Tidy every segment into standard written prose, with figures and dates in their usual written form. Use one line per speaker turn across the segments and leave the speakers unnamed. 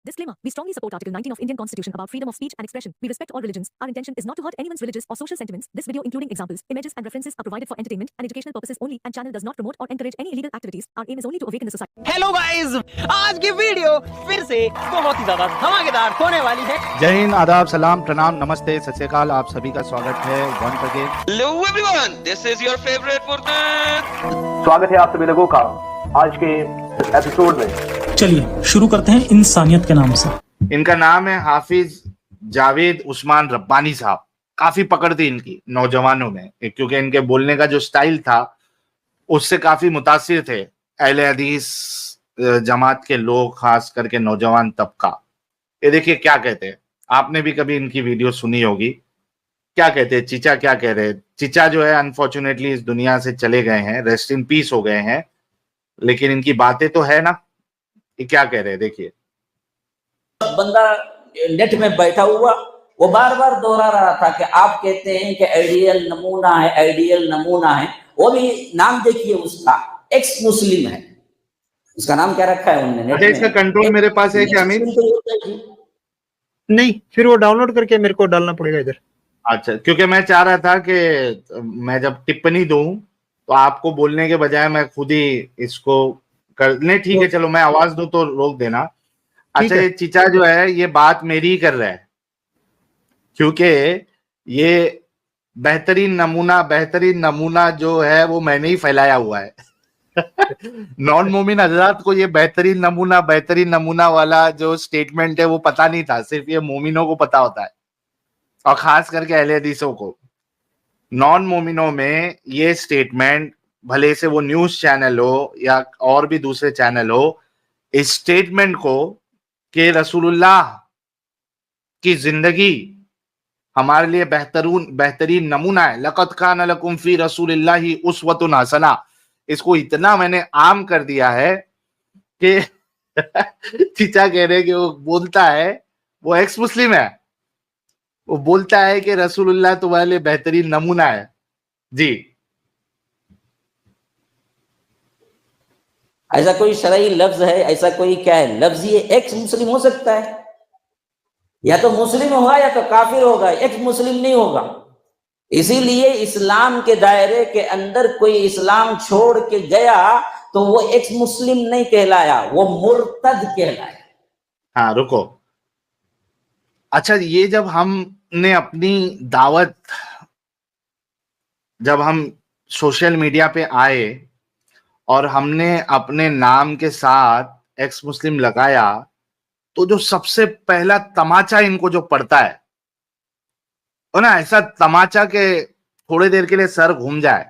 Disclaimer. We strongly support Article 19 of Indian Constitution about freedom of speech and expression. We respect all religions. Our intention is not to hurt anyone's religious or social sentiments. This video, including examples, images, and references, are provided for entertainment and educational purposes only, and channel does not promote or encourage any illegal activities. Our aim is only to awaken the society.
Hello guys, आज की video फिर से बहुत ही ज्यादा धमाकेदार होने वाली है।
जय हिंद, आदाब, सलाम, प्रणाम, नमस्ते, सत श्री अकाल। आप सभी का स्वागत है once again.
Hello everyone, this is your favorite Furqan.
स्वागत है आप सभी लोगों का आज के एपिसोड में।
चलिए शुरू करते हैं इंसानियत के नाम से।
इनका नाम है हाफिज जावेद उस्मान रब्बानी साहब। काफी पकड़ थी इनकी नौजवानों में, क्योंकि इनके बोलने का जो स्टाइल था उससे काफी मुतासिर थे अहले हदीस जमात के लोग, खास करके नौजवान तबका। ये देखिए क्या कहते हैं, आपने भी कभी इनकी वीडियो सुनी होगी। क्या कहते हैं चीचा, क्या कह रहे हैं चीचा जो है अनफॉर्चुनेटली इस दुनिया से चले गए हैं, रेस्ट इन पीस हो गए हैं, लेकिन इनकी बातें तो है ना। ये क्या कह रहे हैं देखिए।
बंदा नेट में बैठा हुआ वो बार बार दोहरा रहा था कि आप कहते हैं कि आइडियल नमूना है, आइडियल नमूना है। वो भी नाम देखिए उसका, एक्स मुस्लिम है, उसका नाम क्या रखा है उन्होंने।
अच्छा, इसका कंट्रोल मेरे पास है क्या अमीन?
नहीं, फिर वो डाउनलोड करके मेरे को डालना पड़ेगा इधर।
अच्छा, क्योंकि मैं चाह रहा था कि मैं जब टिप्पणी दूं तो आपको बोलने के बजाय मैं खुद ही इसको कर ले। ठीक है, चलो मैं आवाज दूं तो रोक देना। अच्छा, ये चीचा जो है ये बात मेरी ही कर रहा है, क्योंकि ये बेहतरीन नमूना जो है वो मैंने ही फैलाया हुआ है। नॉन मोमिन हजरात को ये बेहतरीन नमूना वाला जो स्टेटमेंट है वो पता नहीं था, सिर्फ ये मोमिनों को पता होता है, और खास करके अहले हदीसों को। नॉन मोमिनों में ये स्टेटमेंट, भले से वो न्यूज चैनल हो या और भी दूसरे चैनल हो, इस स्टेटमेंट को कि रसूलुल्लाह की जिंदगी हमारे लिए बेहतरीन नमूना है, लक़द कान लकुम फी रसूलिल्लाहि उस्वतुन हसना, इसको इतना मैंने आम कर दिया है कि चीचा कह रहे कि वो बोलता है, वो एक्स मुस्लिम है, वो बोलता है कि रसूलुल्लाह तुम्हारे लिए बेहतरीन नमूना है। जी,
ऐसा कोई शरई लफ्ज है, ऐसा कोई क्या है लफ्ज? ये एक्स मुस्लिम हो सकता है, या तो मुस्लिम होगा या तो काफिर होगा, एक्स मुस्लिम नहीं होगा। इसीलिए इस्लाम के दायरे के अंदर कोई इस्लाम छोड़ के गया तो वो एक्स मुस्लिम नहीं कहलाया, वो मुर्तद कहलाया।
हाँ रुको। अच्छा, ये जब हमने अपनी दावत, जब हम सोशल मीडिया पे आए और हमने अपने नाम के साथ एक्स मुस्लिम लगाया, तो जो सबसे पहला तमाचा इनको जो पड़ता है ना, ऐसा तमाचा के थोड़ी देर के लिए सर घूम जाए,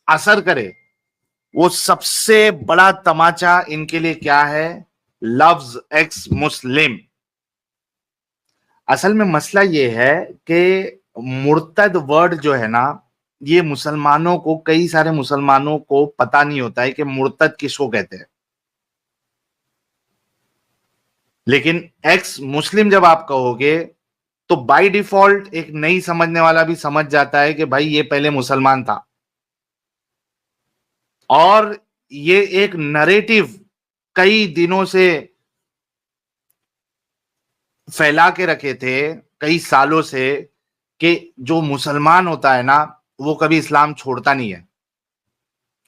असर करे, वो सबसे बड़ा तमाचा इनके लिए क्या है? लफ्ज एक्स मुस्लिम। असल में मसला ये है कि मुर्तद वर्ड जो है ना, ये मुसलमानों को, कई सारे मुसलमानों को पता नहीं होता है कि मुर्तद किसको कहते हैं। लेकिन एक्स मुस्लिम जब आप कहोगे तो बाय डिफॉल्ट एक नहीं समझने वाला भी समझ जाता है कि भाई ये पहले मुसलमान था, और ये एक नरेटिव कई दिनों से फैला के रखे थे, कई सालों से, कि जो मुसलमान होता है ना वो कभी इस्लाम छोड़ता नहीं है,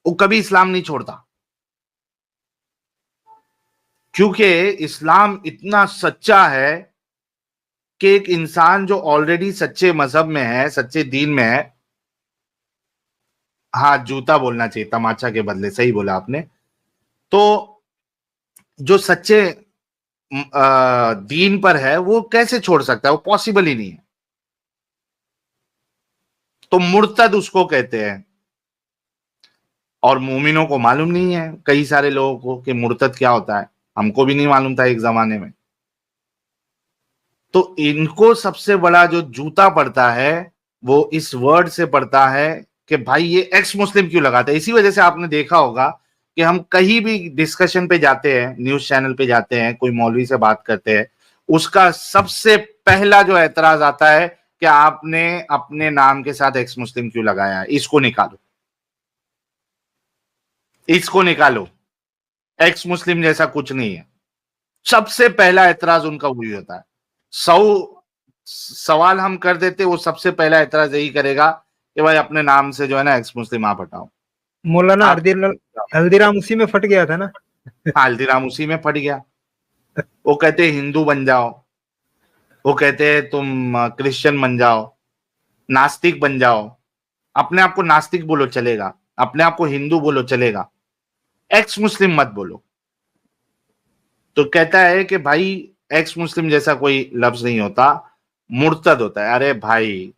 वो कभी इस्लाम नहीं छोड़ता, क्योंकि इस्लाम इतना सच्चा है कि एक इंसान जो ऑलरेडी सच्चे मजहब में है, सच्चे दीन में है, हाँ जूता बोलना चाहिए तमाचा के बदले, सही बोला आपने, तो जो सच्चे दीन पर है वो कैसे छोड़ सकता है? वो पॉसिबल ही नहीं है। तो मुर्तद उसको कहते हैं, और मोमिनों को मालूम नहीं है, कई सारे लोगों को, कि मुर्तद क्या होता है। हमको भी नहीं मालूम था एक जमाने में। तो इनको सबसे बड़ा जो जूता पड़ता है वो इस वर्ड से पड़ता है कि भाई ये एक्स मुस्लिम क्यों लगाते हैं। इसी वजह से आपने देखा होगा कि हम कहीं भी डिस्कशन पे जाते हैं, न्यूज चैनल पे जाते हैं, कोई मौलवी से बात करते हैं, उसका सबसे पहला जो एतराज आता है कि आपने अपने नाम के साथ एक्स मुस्लिम क्यों लगाया है, इसको निकालो, इसको निकालो, एक्स मुस्लिम जैसा कुछ नहीं है। सबसे पहला एतराज उनका वही होता है। 100 सवाल हम कर देते, वो सबसे पहला एतराज यही करेगा कि भाई अपने नाम से जो है ना एक्स मुस्लिम आप हटाओ।
मौलाना
आप-
हल्दीराम उसी में फट गया था ना।
हल्दीराम उसी में फट गया। वो कहते हिंदू बन जाओ, वो कहते हैं तुम क्रिश्चियन बन जाओ, नास्तिक बन जाओ। अपने आप को नास्तिक बोलो चलेगा, अपने आप को हिंदू बोलो चलेगा, एक्स मुस्लिम मत बोलो। तो कहता है कि भाई एक्स मुस्लिम जैसा कोई लफ्ज नहीं होता, मुर्तद होता है। अरे भाई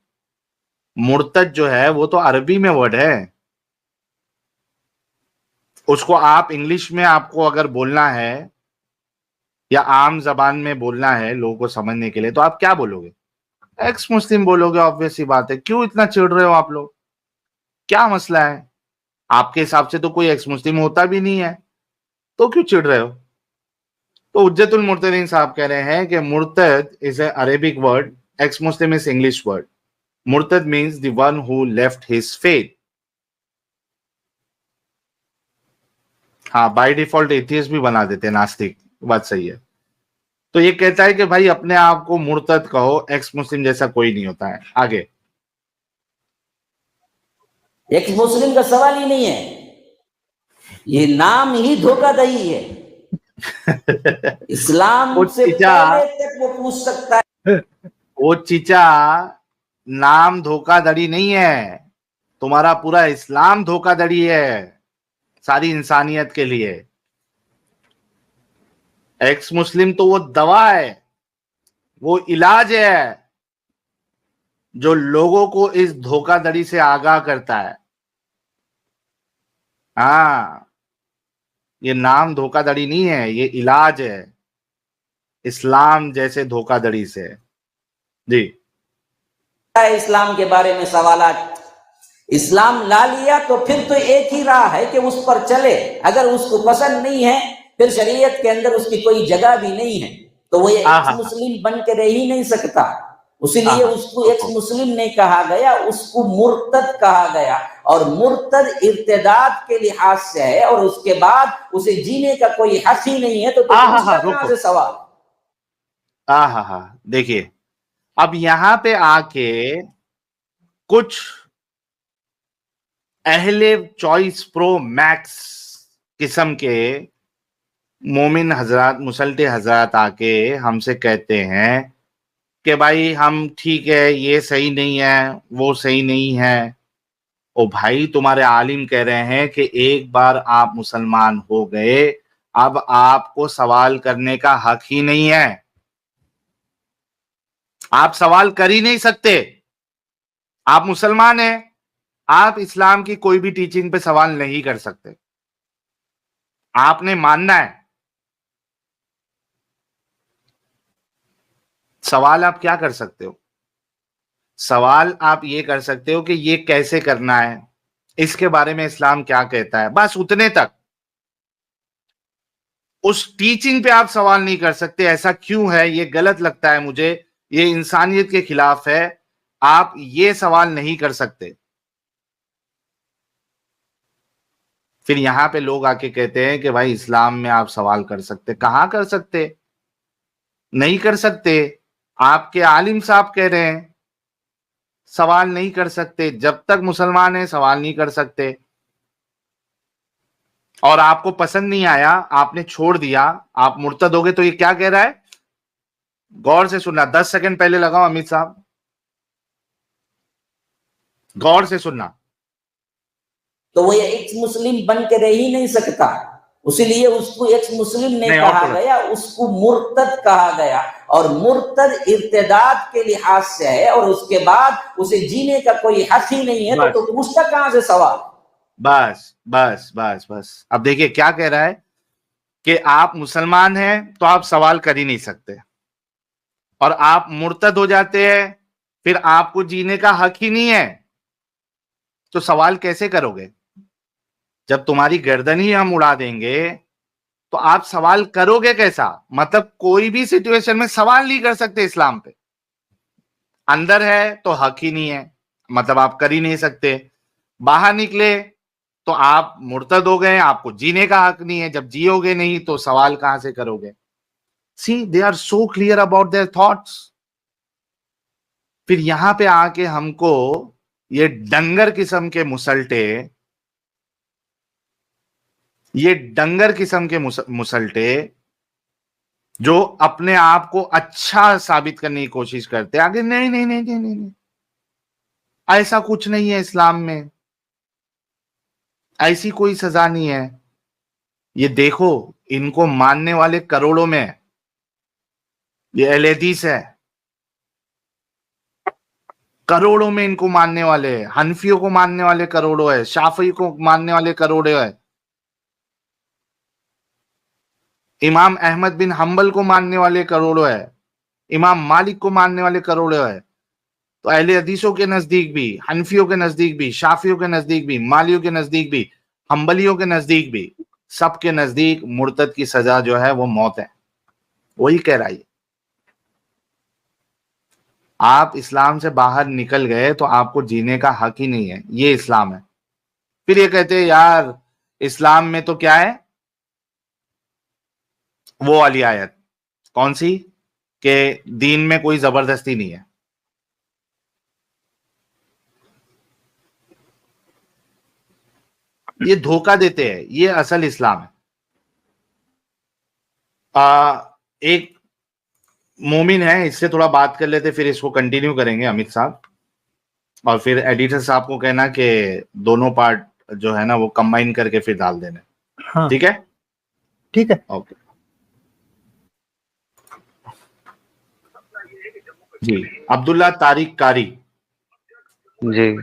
मुर्तद जो है वो तो अरबी में वर्ड है, उसको आप इंग्लिश में आपको अगर बोलना है या आम जबान में बोलना है लोगों को समझने के लिए, तो आप क्या बोलोगे? एक्स मुस्लिम बोलोगे। ऑब्वियस सी बात है। क्यों इतना चिढ़ रहे हो आप लोग? क्या मसला है? आपके हिसाब से तो कोई एक्स मुस्लिम होता भी नहीं है, तो क्यों चिढ़ रहे हो? तो उज्जतुल मुर्तदीन साहब कह रहे हैं कि मुर्तद is a Arabic word, ex Muslim is English word. मुर्तद means the one who left his faith. हाँ, बाय डिफॉल्ट एथियस्ट भी बना देते हैं, नास्तिक। बात सही है। तो ये कहता है कि भाई अपने आप को मुर्तद कहो, एक्स मुस्लिम जैसा कोई नहीं होता है। आगे
एक्स मुस्लिम का सवाल ही नहीं है, ये नाम ही धोखाधड़ी है। इस्लाम
वो
से
चीचा-
पहले तक वो पूछ सकता है।
वो चीचा नाम धोखाधड़ी नहीं है, तुम्हारा पूरा इस्लाम धोखाधड़ी है सारी इंसानियत के लिए। एक्स मुस्लिम तो वो दवा है, वो इलाज है जो लोगों को इस धोखाधड़ी से आगाह करता है। हाँ, ये नाम धोखाधड़ी नहीं है, ये इलाज है इस्लाम जैसे धोखाधड़ी से। जी
है इस्लाम के बारे में सवालात। इस्लाम ला लिया तो फिर तो एक ही राह है कि उस पर चले। अगर उसको पसंद नहीं है फिर शरीयत के अंदर उसकी कोई जगह भी नहीं है, तो वो एक्स मुस्लिम बन के रह ही नहीं सकता। उसीलिए उसको एक्स मुस्लिम नहीं कहा गया, उसको मुर्तद कहा गया। और मुर्तद इर्तिदाद के लिहाज से है, और उसके बाद उसे जीने का कोई हक ही नहीं है। तो कहां से सवाल?
हाँ, देखिए अब यहां पे आके कुछ अहले चॉइस प्रो मैक्स किस्म के मोमिन हजरात, मुसल्टे हजरात आके हमसे कहते हैं कि भाई हम ठीक है, ये सही नहीं है, वो सही नहीं है। ओ भाई, तुम्हारे आलिम कह रहे हैं कि एक बार आप मुसलमान हो गए, अब आपको सवाल करने का हक ही नहीं है। आप सवाल कर ही नहीं सकते। आप मुसलमान हैं, आप इस्लाम की कोई भी टीचिंग पे सवाल नहीं कर सकते। आपने मानना है। सवाल आप क्या कर सकते हो? सवाल आप ये कर सकते हो कि ये कैसे करना है, इसके बारे में इस्लाम क्या कहता है, बस उतने तक। उस टीचिंग पे आप सवाल नहीं कर सकते। ऐसा क्यों है? ये गलत लगता है मुझे, ये इंसानियत के खिलाफ है। आप ये सवाल नहीं कर सकते। फिर यहां पे लोग आके कहते हैं कि भाई इस्लाम में आप सवाल कर सकते। कहां कर सकते? नहीं कर सकते। आपके आलिम साहब कह रहे हैं सवाल नहीं कर सकते। जब तक मुसलमान है सवाल नहीं कर सकते। और आपको पसंद नहीं आया, आपने छोड़ दिया, आप मुर्तद हो गए। तो ये क्या कह रहा है? गौर से सुनना, 10 सेकंड पहले लगाओ अमित साहब, गौर से सुनना।
तो वो एक्स मुस्लिम बन के रह ही नहीं सकता, उसीलिए उसको एक्स मुस्लिम नहीं कहा गया, उसको मुर्तद कहा गया। और मुर्तद इर्तिदाद के लिहाज से है, और उसके बाद उसे जीने का कोई हक ही नहीं है। तो पूछता कहां से सवाल?
बस बस बस बस। अब देखिए क्या कह रहा है कि आप मुसलमान हैं तो आप सवाल कर ही नहीं सकते, और आप मुर्तद हो जाते हैं फिर आपको जीने का हक ही नहीं है। तो सवाल कैसे करोगे? जब तुम्हारी गर्दन ही हम उड़ा देंगे तो आप सवाल करोगे कैसा? मतलब कोई भी सिचुएशन में सवाल नहीं कर सकते इस्लाम पे। अंदर है तो हक ही नहीं है, मतलब आप कर ही नहीं सकते। बाहर निकले तो आप मुर्तद हो गए, आपको जीने का हक नहीं है। जब जियोगे नहीं तो सवाल कहां से करोगे? See, they are so clear about their thoughts. फिर यहां पे आके हमको ये डंगर किस्म के मुसलटे, ये डंगर किस्म के मुसलटे जो अपने आप को अच्छा साबित करने की कोशिश करते हैं, आगे नहीं नहीं नहीं नहीं नहीं, नहीं। ऐसा कुछ नहीं है इस्लाम में, ऐसी कोई सजा नहीं है। ये देखो, इनको मानने वाले करोड़ों में है। ये अहले हदीस है, करोड़ों में इनको मानने वाले हैं। हनफियों को मानने वाले करोड़ों है, शाफी को मानने वाले करोड़ों है, इमाम अहमद बिन हंबल को मानने वाले करोड़ों है, इमाम मालिक को मानने वाले करोड़ों है। तो अहले हदीसों के नजदीक भी, हनफियों के नजदीक भी, शाफियों के नजदीक भी, मालियों के नजदीक भी, हंबलियों के नजदीक भी, सबके नजदीक मुर्तद की सजा जो है वो मौत है। वही कह रहा है। आप इस्लाम से बाहर निकल गए तो आपको जीने का हक ही नहीं है, ये इस्लाम है। फिर ये कहते हैं यार इस्लाम में तो क्या है, वो वाली आयत कौन सी, कि दीन में कोई जबरदस्ती नहीं है। ये धोखा देते हैं, ये असल इस्लाम है। एक मोमिन है, इससे थोड़ा बात कर लेते, फिर इसको कंटिन्यू करेंगे अमित साहब, और फिर एडिटर साहब को कहना कि दोनों पार्ट जो है ना वो कंबाइन करके फिर डाल देना।
हाँ
ठीक है,
ठीक है।
ओके जी। अब्दुल्ला तारिक कारी।
जी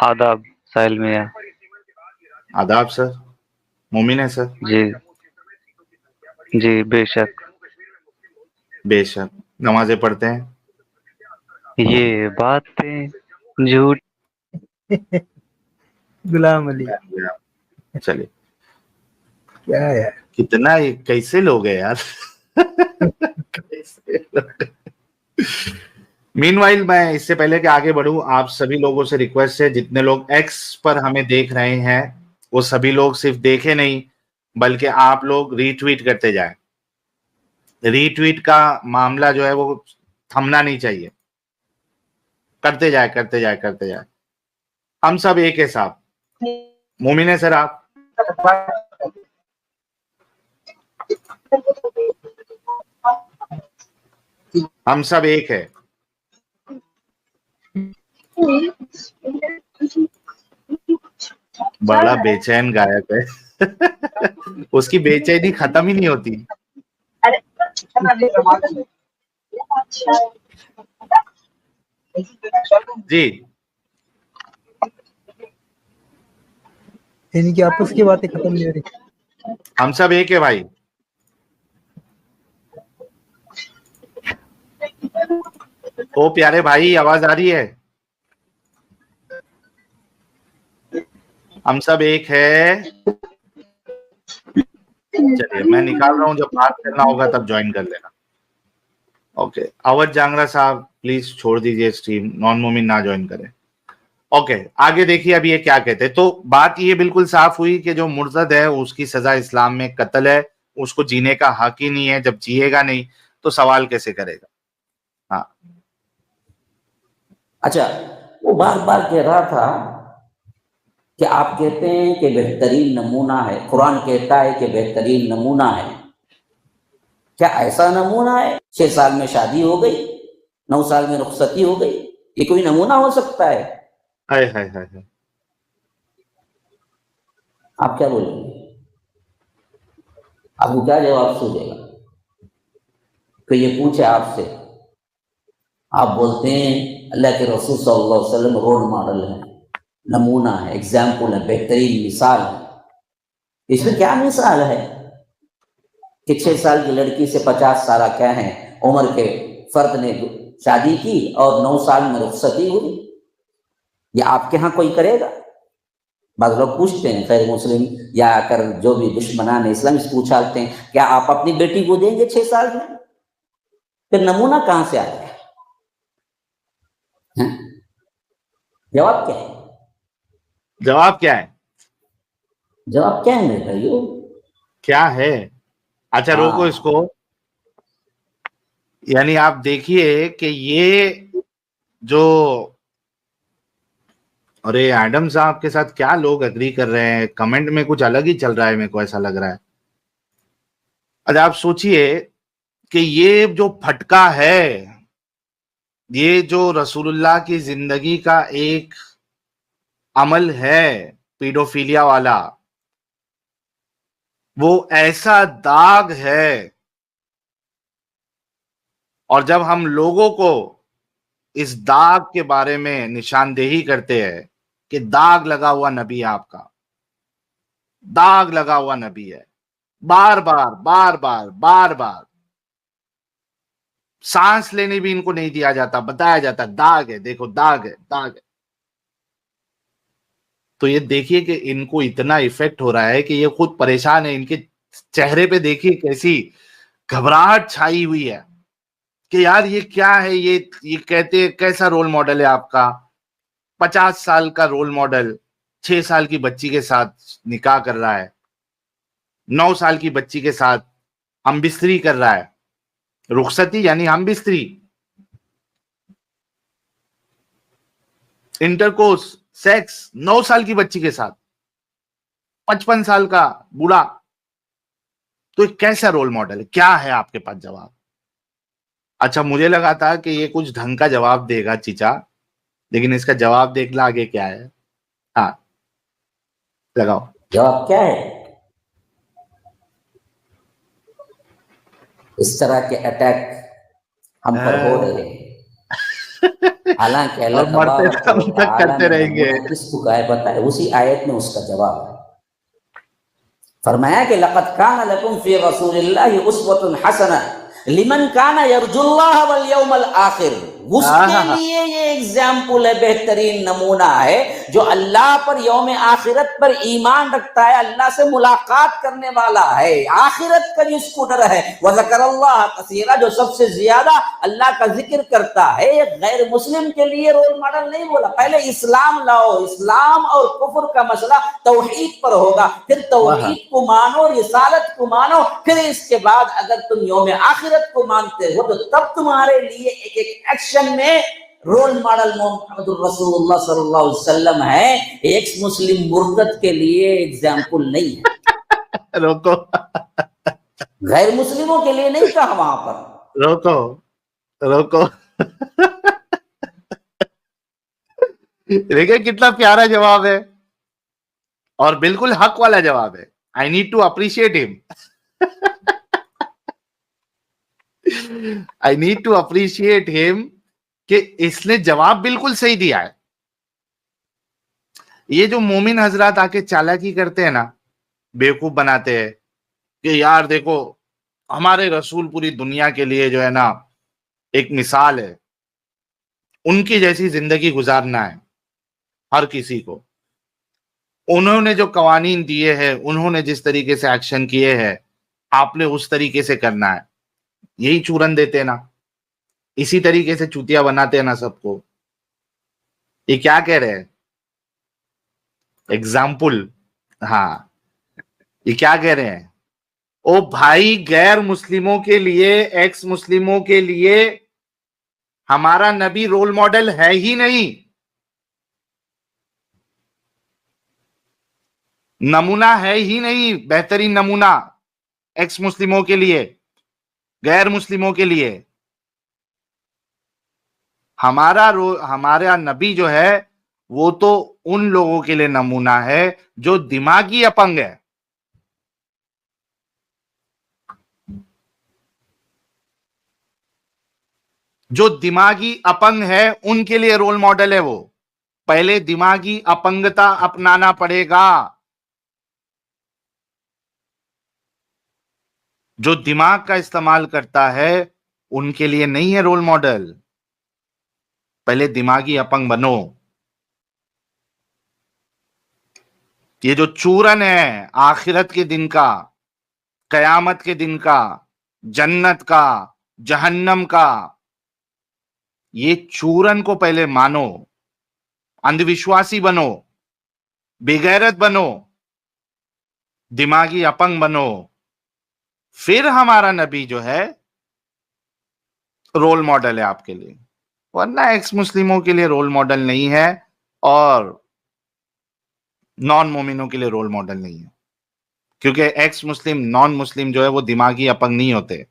आदाब, साहिल मियां।
आदाब सर। मोमिन है सर?
जी जी बेशक।
बेशक। नमाजें पढ़ते हैं?
ये बातें झूठ।
गुलाम अली
चलिए,
क्या यार,
कितना ये कैसे लोग हैं यार। मीनवाइल मैं इससे पहले कि आगे बढ़ूं, आप सभी लोगों से रिक्वेस्ट है, जितने लोग एक्स पर हमें देख रहे हैं वो सभी लोग सिर्फ देखे नहीं बल्कि आप लोग रीट्वीट करते जाएं। रीट्वीट का मामला जो है वो थमना नहीं चाहिए, करते जाए करते जाए करते जाए। हम सब एक है साहब। मोमिन है सर आप? हम सब एक है। बड़ा बेचैन गायक है। उसकी बेचैनी खत्म ही नहीं होती। जी,
इनकी आपस की बातें खत्म नहीं हो रही।
हम सब एक है भाई। ओ प्यारे भाई, आवाज आ रही है? हम सब एक है। चलिए मैं निकाल रहा हूं, जब बात करना होगा तब ज्वाइन कर लेना। ओके, अवध जांगरा साहब प्लीज छोड़ दीजिए स्ट्रीम, नॉन मोमिन ना ज्वाइन करें। ओके, आगे देखिए अब ये क्या कहते हैं। तो बात ये बिल्कुल साफ हुई कि जो मुर्तद है उसकी सजा इस्लाम में कत्ल है, उसको जीने का हक ही नहीं है। जब जिएगा नहीं तो सवाल कैसे करेगा? हाँ
अच्छा, वो बार बार कह रहा था कि आप कहते हैं कि बेहतरीन नमूना है, कुरान कहता है कि बेहतरीन नमूना है। क्या ऐसा नमूना है? 6 साल में शादी हो गई, 9 साल में रुखसती हो गई, ये कोई नमूना हो सकता है?
हाय हाय हाय हाय।
आप क्या बोलेंगे? आपको क्या जवाब सूझेगा कि ये पूछे आपसे? आप बोलते हैं अल्लाह के रसूल सल्लल्लाहु अलैहि वसल्लम रोल मॉडल है, नमूना है, एग्जाम्पल है, बेहतरीन मिसाल है। इसमें क्या मिसाल है कि 6 साल की लड़की से 50 साल क्या है उम्र के फर्द ने शादी की और 9 साल में रुखसती हुई? ये आपके यहाँ कोई करेगा? बाद लोग पूछते हैं, खैर मुस्लिम या आकर जो भी दुश्मनान इस्लाम पूछाते हैं, क्या आप अपनी बेटी को देंगे 6 साल में? फिर नमूना कहां से आ गया? जवाब क्या है?
जवाब क्या है?
जवाब क्या है मेरे भाइयों?
क्या है? अच्छा रोको इसको। یعنی آپ دیکھیے کہ یہ جو، ارے ایڈم صاحب کے ساتھ کیا لوگ اگری کر رہے ہیں، کمنٹ میں کچھ الگ ہی چل رہا ہے، میرے کو ایسا لگ رہا ہے. اچھا آپ سوچئے کہ یہ جو پھٹکا ہے، یہ جو رسول اللہ کی زندگی کا ایک عمل ہے پیڈوفیلیا والا، وہ ایسا داغ ہے، اور جب ہم لوگوں کو اس داغ کے بارے میں نشاندہی کرتے ہیں کہ داغ لگا ہوا نبی ہے، آپ کا داغ لگا ہوا نبی ہے، بار بار بار بار بار بار سانس لینے بھی ان کو نہیں دیا جاتا، بتایا جاتا داغ ہے، دیکھو داغ ہے داغ ہے. تو یہ دیکھیے کہ ان کو اتنا ایفیکٹ ہو رہا ہے کہ یہ خود پریشان ہے. ان کے چہرے پہ دیکھیے کیسی گھبراہٹ چھائی ہوئی ہے کہ یار یہ کیا ہے، یہ کہتے کیسا رول ماڈل ہے آپ کا، 50 سال کا رول ماڈل 6 سال کی بچی کے ساتھ نکاح کر رہا ہے، 9 سال کی بچی کے ساتھ ہم بستری کر رہا ہے. رخصتی یعنی ہم بستری، انٹرکورس، سیکس 9 سال کی بچی کے ساتھ، 55 سال کا بوڑھا. تو یہ کیسا رول ماڈل ہے؟ کیا ہے آپ کے پاس جواب؟ اچھا مجھے لگا تھا کہ یہ کچھ ڈھنگ کا جواب دے گا چچا، لیکن اس کا جواب دیکھ لا آگے کیا ہے. ہاں لگاؤ
جواب کیا ہے؟ اس طرح کے اٹیک ہم پر ہو رہے ہیں، حالانکہ
اور
اللہ
مرتے
تبارک
دم
و
تک
تعالیٰ
کرتے
نے
رہیں گے.
نمونہ کس کو کہا بتایا، اسی آیت میں اس کا جواب ہے. فرمایا کہ لقد کان لکم فی رسول اللہ اسوۃ حسنہ لمن کان یرجو اللہ والیوم الآخر. اس کے لیے یہ ایگزامپل ہے، بہترین نمونہ ہے جو اللہ پر، یوم آخرت پر ایمان رکھتا ہے، اللہ سے ملاقات کرنے والا ہے، آخرت کا جس کو ڈر ہے. وذکر اللہ کثیرا، جو سب سے زیادہ اللہ کا ذکر کرتا ہے. غیر مسلم کے لیے رول ماڈل نہیں بولا. پہلے اسلام لاؤ، اسلام اور کفر کا مسئلہ توحید پر ہوگا، پھر توحید کو مانو، رسالت کو مانو، پھر اس کے بعد اگر تم یوم آخرت کو مانتے ہو تو تب تمہارے لیے ایک ایک ایکشن میں رول ماڈل محمد الرسول اللہ صلی اللہ علیہ وسلم ہے. ایک مسلم مرتد کے لیے ایگزامپل نہیں ہے،
روکو
غیر مسلموں کے لیے نہیں کہا وہاں پر.
روکو روکو دیکھیں کتنا پیارا جواب ہے، اور بالکل حق والا جواب ہے. آئی نیڈ ٹو اپریشیٹ ہم. آئی نیڈ ٹو اپریشیٹ ہم کہ اس نے جواب بالکل صحیح دیا ہے. یہ جو مومن حضرات آ کے چالاکی کرتے ہیں نا، بیوقوف بناتے ہیں کہ یار دیکھو ہمارے رسول پوری دنیا کے لیے جو ہے نا ایک مثال ہے، ان کی جیسی زندگی گزارنا ہے ہر کسی کو. انہوں نے جو قوانین دیے ہیں، انہوں نے جس طریقے سے ایکشن کیے ہیں، آپ نے اس طریقے سے کرنا ہے. یہی چورن دیتے نا، اسی طریقے سے چوتیا بناتے ہیں نا سب کو. یہ کیا کہہ رہے ہیں؟ ایگزامپل. ہاں یہ کیا کہہ رہے ہیں؟ او بھائی، غیر مسلموں کے لیے، ایکس مسلموں کے لیے ہمارا نبی رول ماڈل ہے ہی نہیں، نمونہ ہے ہی نہیں، بہترین نمونہ ایکس مسلموں کے لیے، غیر مسلموں کے لیے. ہمارا نبی جو ہے وہ تو ان لوگوں کے لیے نمونہ ہے جو دماغی اپنگ ہے. جو دماغی اپنگ ہے ان کے لیے رول ماڈل ہے وہ. پہلے دماغی اپنگتا اپنانا پڑے گا. جو دماغ کا استعمال کرتا ہے ان کے لیے نہیں ہے رول ماڈل. پہلے دماغی اپنگ بنو. یہ جو چورن ہے آخرت کے دن کا، قیامت کے دن کا، جنت کا، جہنم کا، یہ چورن کو پہلے مانو، اندھ وشواسی بنو، بغیرت بنو، دماغی اپنگ بنو. پھر ہمارا نبی جو ہے رول ماڈل ہے آپ کے لیے، ورنہ ایکس مسلموں کے لیے رول ماڈل نہیں ہے اور نان مومنوں کے لیے رول ماڈل نہیں ہے، کیونکہ ایکس مسلم نان مسلم جو ہے وہ دماغی اپنگ نہیں ہوتے،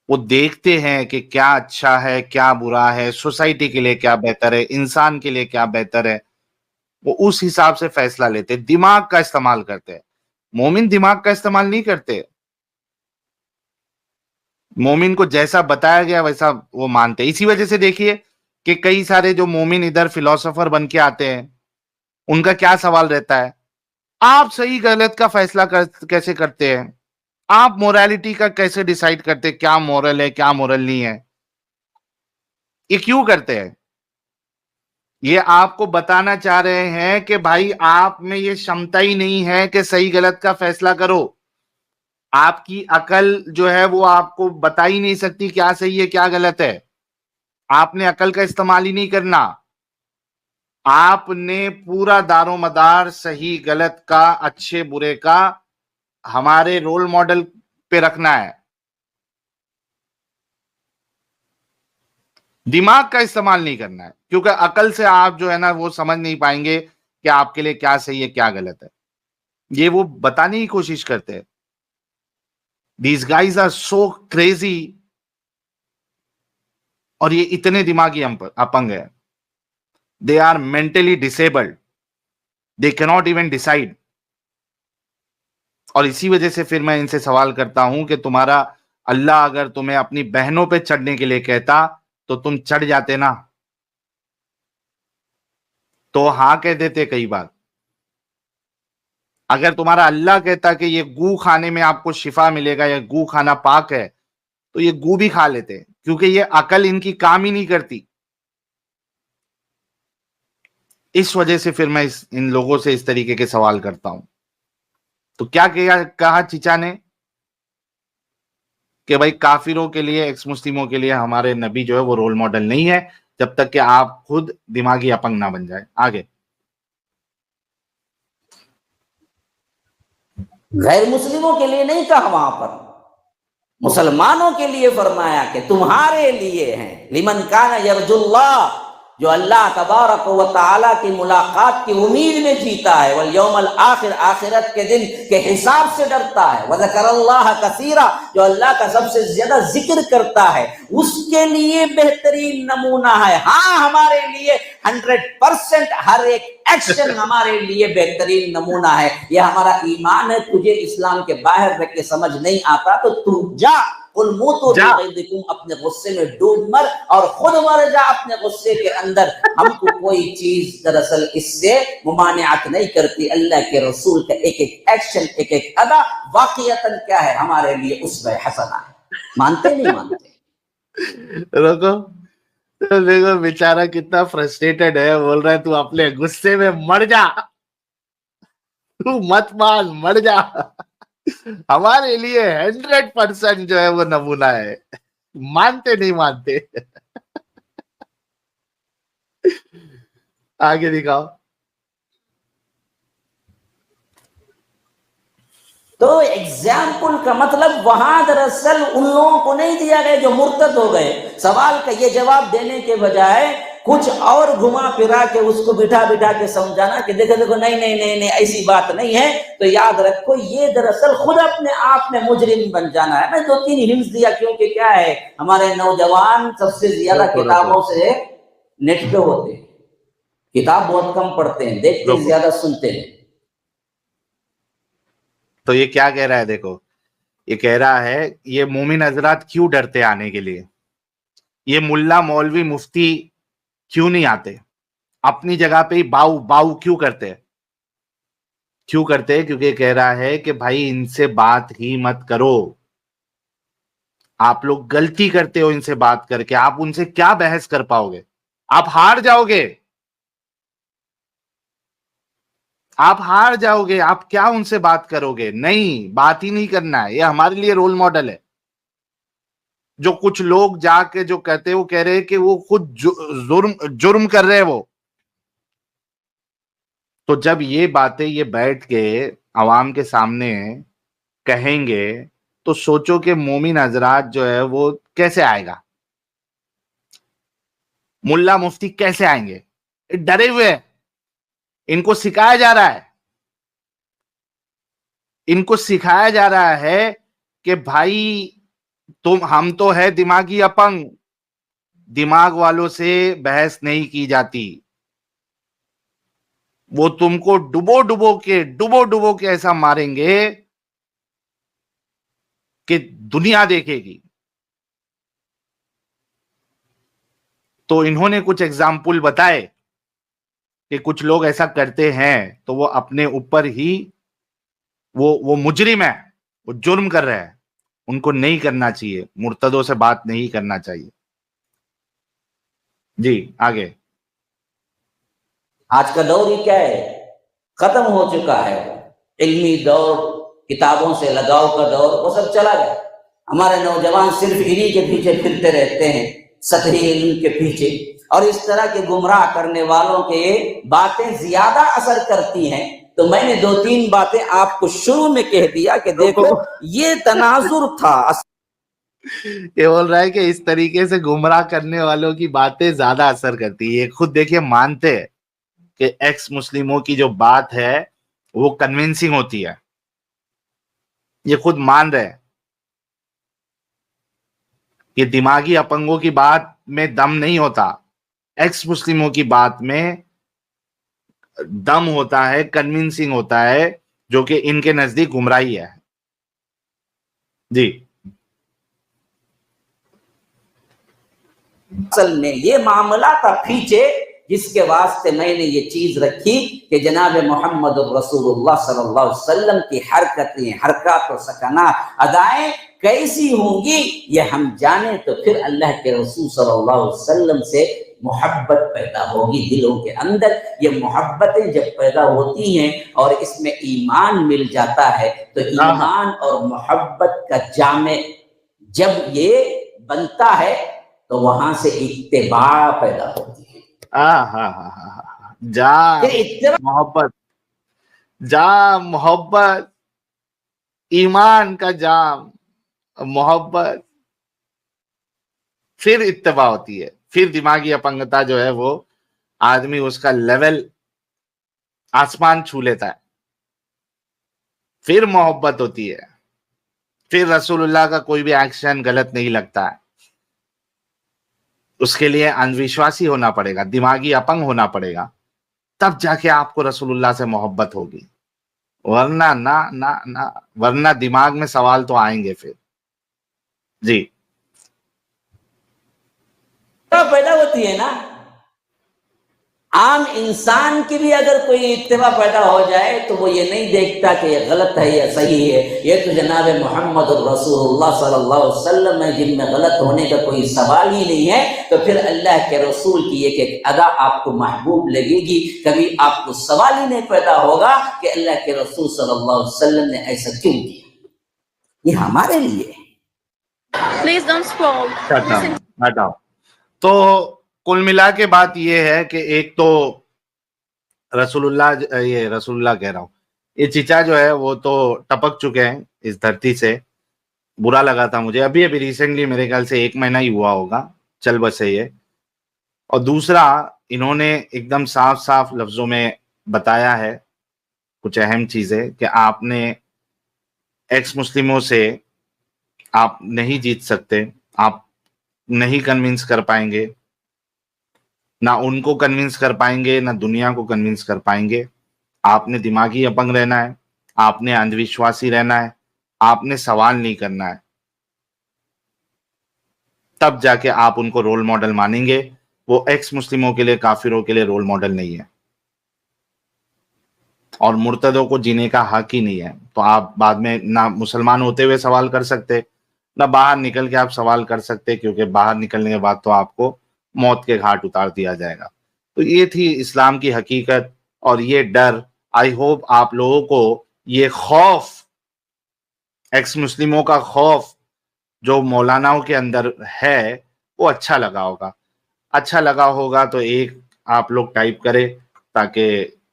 وہ دیکھتے ہیں کہ کیا اچھا ہے کیا برا ہے، سوسائٹی کے لیے کیا بہتر ہے، انسان کے لیے کیا بہتر ہے، وہ اس حساب سے فیصلہ لیتے، دماغ کا استعمال کرتے۔ مومن دماغ کا استعمال نہیں کرتے، مومن کو جیسا بتایا گیا ویسا وہ مانتے۔ اسی وجہ سے دیکھیے کہ کئی سارے جو مومن ادھر فلاسفر بن کے آتے ہیں، ان کا کیا سوال رہتا ہے، آپ صحیح غلط کا فیصلہ کیسے کرتے ہیں، آپ موریلٹی کا کیسے ڈیسائیڈ کرتے، کیا مورل ہے کیا مورل نہیں ہے، یہ کیوں کرتے ہیں؟ یہ آپ کو بتانا چاہ رہے ہیں کہ بھائی آپ میں یہ شمتا ہی نہیں ہے کہ صحیح غلط کا فیصلہ کرو، آپ کی عقل جو ہے وہ آپ کو بتا ہی نہیں سکتی کیا صحیح ہے کیا غلط ہے، آپ نے عقل کا استعمال ہی نہیں کرنا، آپ نے پورا دار و مدار صحیح غلط کا اچھے برے کا ہمارے رول ماڈل پہ رکھنا ہے، دماغ کا استعمال نہیں کرنا ہے، کیونکہ عقل سے آپ جو ہے نا وہ سمجھ نہیں پائیں گے کہ آپ کے لیے کیا صحیح ہے کیا غلط ہے، یہ وہ بتانے کی کوشش کرتے ہیں۔ These guys are so crazy، اور یہ اتنے دماغی اپنگ ہے، they are mentally disabled، they cannot even decide۔ اور اسی وجہ سے پھر میں ان سے سوال کرتا ہوں کہ تمہارا اللہ اگر تمہیں اپنی بہنوں پہ چڑھنے کے لیے کہتا تو تم چڑھ جاتے نا، تو ہاں کہہ دیتے کئی بار۔ اگر تمہارا اللہ کہتا کہ یہ گو کھانے میں آپ کو شفا ملے گا یا گو کھانا پاک ہے تو یہ گو بھی کھا لیتے، کیونکہ یہ عقل ان کی کام ہی نہیں کرتی۔ اس وجہ سے پھر میں ان لوگوں سے اس طریقے کے سوال کرتا ہوں۔ تو کیا کہا چچا نے کہ بھائی کافروں کے لیے ایکس مسلموں کے لیے ہمارے نبی جو ہے وہ رول ماڈل نہیں ہے، جب تک کہ آپ خود دماغی اپنگ نہ بن جائے۔ آگے
غیر مسلموں کے لیے نہیں کہا، وہاں پر مسلمانوں کے لیے فرمایا کہ تمہارے لیے ہیں، لمن کان یرجو اللہ، جو اللہ تبارک و تعالیٰ کی ملاقات کی امید میں جیتا ہے، والیوم الآخر، آخرت کے دن کے حساب سے ڈرتا ہے، وذکر اللہ کثیرا، جو اللہ کا سب سے زیادہ ذکر کرتا ہے، اس کے لیے بہترین نمونہ ہے۔ ہاں ہمارے لیے 100% ہر ایک ایکشن ہمارے لیے بہترین نمونہ ہے، یہ ہمارا ایمان ہے۔ تجھے اسلام کے باہر رہ کے سمجھ نہیں آتا تو تو جا، قل موتوا بغیظکم، اپنے غصے میں ڈوب مر اور خود مر جا اپنے غصے کے اندر۔ ہم کو کوئی چیز دراصل اس سے ممانعت نہیں کرتی، اللہ کے رسول کا ایک ایک ایکشن ایک ایک ادا واقعتاً کیا ہے ہمارے لیے اسوہ حسنہ ہے۔ مانتے نہیں مانتے؟
رکو، دیکھو بیچارہ کتنا فرسٹریٹڈ ہے، بول رہا ہے تو اپنے غصے میں مر جا، تو مت مان، مر جا۔ ہمارے لیے 100% جو ہے وہ نمونہ ہے، مانتے نہیں مانتے۔ آگے دکھاؤ۔
تو ایگزامپل کا مطلب وہاں دراصل ان لوگوں کو نہیں دیا گیا جو مرتد ہو گئے۔ سوال کا یہ جواب دینے کے بجائے کچھ اور گھما پھرا کے اس کو بٹھا کے سمجھانا کہ دیکھو دیکھو نہیں ایسی بات نہیں ہے، تو یاد رکھو یہ دراصل خود اپنے آپ میں مجرم بن جانا ہے۔ میں 2-3 ہنٹس دیا کیونکہ کیا ہے ہمارے نوجوان سب سے زیادہ کتابوں سے نیٹ پہ ہوتے ہیں، کتاب بہت کم پڑھتے ہیں، دیکھتے زیادہ سنتے ہیں۔
تو یہ کیا کہہ رہا ہے؟ دیکھو یہ کہہ رہا ہے یہ مومن حضرات کیوں ڈرتے آنے کے لیے، یہ ملا مولوی مفتی کیوں نہیں آتے، اپنی جگہ پہ ہی باؤ باؤ کیوں کرتے؟ کیونکہ یہ کہہ رہا ہے کہ بھائی ان سے بات ہی مت کرو، آپ لوگ غلطی کرتے ہو ان سے بات کر کے، آپ ان سے کیا بحث کر پاؤ گے، آپ ہار جاؤ گے، آپ کیا ان سے بات کرو گے؟ نہیں، بات ہی نہیں کرنا ہے۔ یہ ہمارے لیے رول ماڈل ہے۔ جو کچھ لوگ جا کے جو کہتے وہ کہہ رہے کہ وہ خود جرم کر رہے، وہ تو جب یہ باتیں یہ بیٹھ کے عوام کے سامنے کہیں گے تو سوچو کہ مومن حضرات جو ہے وہ کیسے آئے گا، मुल्ला मुफ्ती कैसे आएंगे? ये डरे हुए हैं, इनको सिखाया जा रहा है, इनको सिखाया जा रहा है कि भाई हम तो है दिमागी अपंग, दिमाग वालों से बहस नहीं की जाती, वो तुमको डुबो डुबो के ऐसा मारेंगे कि दुनिया देखेगी। तो इन्होंने कुछ एग्जाम्पल बताए कि कुछ लोग ऐसा करते हैं, तो वो अपने ऊपर ही वो मुजरिम है, वो जुर्म कर रहे हैं, उनको नहीं करना चाहिए, मुर्तदों से बात नहीं करना चाहिए। जी आगे।
आज का दौर ही क्या है, खत्म हो चुका है। इल्मी दौर, किताबों से लगाव का दौर, वो सब चला गया। हमारे नौजवान सिर्फ इन्हीं के पीछे फिरते रहते हैं, सतही इल्म के पीछे, और इस तरह के गुमराह करने वालों के बातें ज्यादा असर करती हैं। तो मैंने 2-3 बातें आपको शुरू में कह दिया कि देखो ये तनाजुर था।
ये बोल रहा है कि इस तरीके से गुमराह करने वालों की बातें ज्यादा असर करती है। ये खुद देखिए मानते हैं कि एक्स मुस्लिमों की जो बात है वो कन्विंसिंग होती है, ये खुद मान रहे हैं कि दिमागी अपंगों की बात में दम नहीं होता, एक्स मुस्लिमों की बात में दम होता है, कन्विंसिंग होता है, जो कि इनके नजदीक गुमराही है। जी।
असल में ये मामला था पीछे, जिसके वास्ते मैंने ये चीज रखी कि जनाब मोहम्मद रसूलुल्लाह सल्लल्लाहु अलैहि वसल्लम की हरकतें, हरकत और सकनात, अदाएं कैसी होंगी ये हम जाने, तो फिर अल्लाह के रसूल सल्लल्लाहु अलैहि वसल्लम से मोहब्बत पैदा होगी दिलों के अंदर। ये मोहब्बतें जब पैदा होती हैं और इसमें ईमान मिल जाता है, तो ईमान और मोहब्बत का जामे जब ये बनता है तो वहां से इत्तिबा पैदा होती है।
मोहब्बत, ईमान का जाम, मोहब्बत, फिर इत्तिबा होती है, फिर दिमागी अपंगता जो है वो आदमी उसका लेवल आसमान छू लेता है, फिर मोहब्बत होती है, फिर रसूलुल्लाह का कोई भी एक्शन गलत नहीं लगता है। उसके लिए अंधविश्वासी होना पड़ेगा, दिमागी अपंग होना पड़ेगा, तब जाके आपको रसूलुल्लाह से मोहब्बत होगी, वरना ना वरना दिमाग में सवाल तो आएंगे फिर। जी।
पैदा होती है ना, आम इंसान की भी अगर कोई इत्तिबा पैदा हो जाए तो वो ये नहीं देखता कि ये गलत है या सही है, ये तो जनाब मोहम्मद रसूलुल्लाह सल्लल्लाहु अलैहि वसल्लम है जिनमें गलत होने का कोई सवाल ही नहीं है। तो फिर अल्लाह के रसूल की एक अदा आपको महबूब लगेगी, कभी आपको सवाल ही नहीं पैदा होगा कि अल्लाह के रसूल सल्लल्लाहु अलैहि वसल्लम ने ऐसा क्यों किया। ये हमारे लिए।
Please don't scroll.
हटाओ। तो कुल मिला के बात ये है कि एक तो रसूलुल्लाह कह रहा हूँ, ये चीचा जो है वो तो टपक चुके हैं इस धरती से, बुरा लगा था मुझे। अभी रिसेंटली मेरे ख्याल से 1 महीना ही हुआ होगा, चल बसे ये। और दूसरा, इन्होंने एकदम साफ साफ लफ्जों में बताया है कुछ अहम चीजें कि आपने एक्स मुस्लिमों से आप नहीं जीत सकते, आप नहीं कन्विंस कर पाएंगे, ना उनको कन्विंस कर पाएंगे, ना दुनिया को कन्विंस कर पाएंगे। आपने दिमागी अपंग रहना है, आपने अंधविश्वासी रहना है, आपने सवाल नहीं करना है, तब जाके आप उनको रोल मॉडल मानेंगे। वो एक्स मुस्लिमों के लिए, काफिरों के लिए रोल मॉडल नहीं है, और मुर्तदों को जीने का हक ही नहीं है। तो आप बाद में ना मुसलमान होते हुए सवाल कर सकते, ना बाहर निकल के आप सवाल कर सकते, क्योंकि बाहर निकलने के बाद तो आपको मौत के घाट उतार दिया जाएगा। तो ये थी इस्लाम की हकीकत और ये डर। आई होप आप लोगों को ये खौफ, एक्स मुस्लिमों का खौफ जो मौलानाओं के अंदर है, वो अच्छा लगा होगा। अच्छा लगा होगा तो एक आप लोग टाइप करें ताकि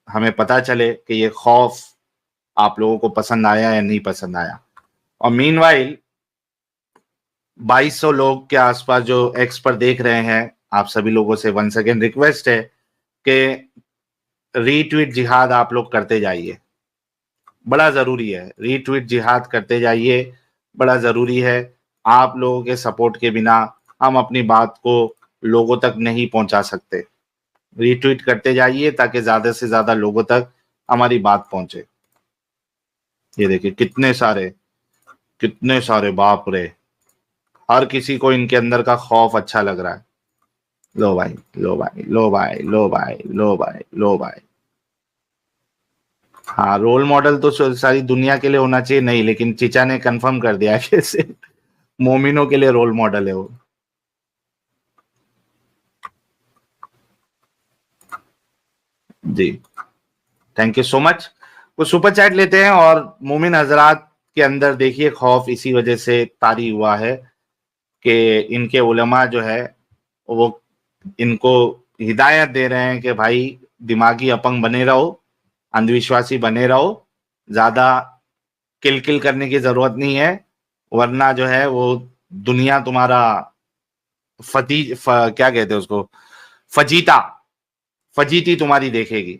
हमें पता चले कि ये खौफ आप लोगों को पसंद आया या नहीं पसंद आया। और मीनवाइल 2200 लोग के आसपास जो एक्स पर देख रहे हैं, आप सभी लोगों से वंस अगेन रिक्वेस्ट है कि रीट्वीट जिहाद आप लोग करते जाइए, बड़ा जरूरी है। रीट्वीट जिहाद करते जाइए, बड़ा जरूरी है। आप लोगों के सपोर्ट के बिना हम अपनी बात को लोगों तक नहीं पहुंचा सकते। रीट्वीट करते जाइए ताकि ज्यादा से ज्यादा लोगों तक हमारी बात पहुंचे। ये देखिए कितने सारे, बाप रे, हर किसी को इनके अंदर का खौफ अच्छा लग रहा है। लो भाई, लो भाई, लो भाई, लो भाई, लो भाई, लो भाई। हाँ, रोल मॉडल तो सारी दुनिया के लिए होना चाहिए, नहीं, लेकिन चीचा ने कंफर्म कर दिया कि सिर्फ मोमिनों के लिए रोल मॉडल है वो। जी, थैंक यू सो मच। वो सुपर चैट लेते हैं। और मोमिन हजरात के अंदर देखिए खौफ इसी वजह से तारी हुआ है कि इनके उलमा जो है वो इनको हिदायत दे रहे हैं कि भाई दिमागी अपंग बने रहो, अंधविश्वासी बने रहो, ज्यादा किल करने की जरूरत नहीं है, वरना जो है वो दुनिया तुम्हारा क्या कहते हैं उसको, फजीती तुम्हारी देखेगी।